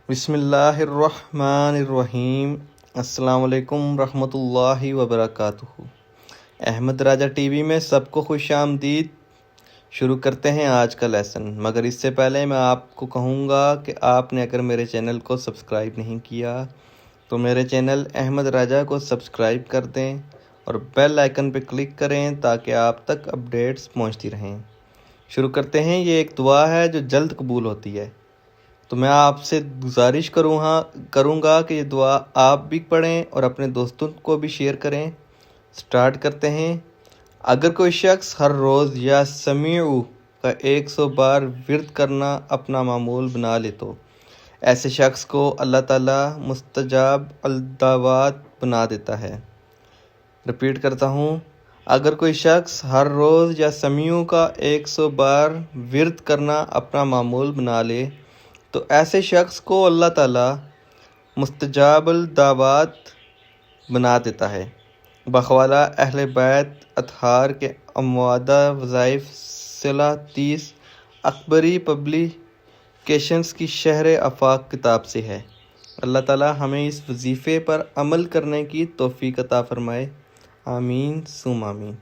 بسم اللہ الرحمن الرحیم۔ السلام علیکم رحمۃ اللہ وبرکاتہ۔ احمد راجہ ٹی وی میں سب کو خوش آمدید۔ شروع کرتے ہیں آج کا لیسن، مگر اس سے پہلے میں آپ کو کہوں گا کہ آپ نے اگر میرے چینل کو سبسکرائب نہیں کیا تو میرے چینل احمد راجہ کو سبسکرائب کر دیں اور بیل آئکن پہ کلک کریں تاکہ آپ تک اپڈیٹس پہنچتی رہیں۔ شروع کرتے ہیں۔ یہ ایک دعا ہے جو جلد قبول ہوتی ہے، تو میں آپ سے گزارش کروں گا کہ یہ دعا آپ بھی پڑھیں اور اپنے دوستوں کو بھی شیئر کریں۔ سٹارٹ کرتے ہیں۔ اگر کوئی شخص ہر روز یا سمیعو کا 100 بار ورد کرنا اپنا معمول بنا لے تو ایسے شخص کو اللہ تعالیٰ مستجاب الدعوات بنا دیتا ہے۔ رپیٹ کرتا ہوں۔ اگر کوئی شخص ہر روز یا سمیعو کا 100 بار ورد کرنا اپنا معمول بنا لے تو ایسے شخص کو اللہ تعالیٰ مستجاب الدعوات بنا دیتا ہے۔ بحوالہ اہل بیت اطہار کے اموادہ وظائف صلہ 30 اکبری پبلیکیشنز کی شہر آفاق کتاب سے ہے۔ اللہ تعالیٰ ہمیں اس وظیفے پر عمل کرنے کی توفیق عطا فرمائے۔ آمین ثم آمین۔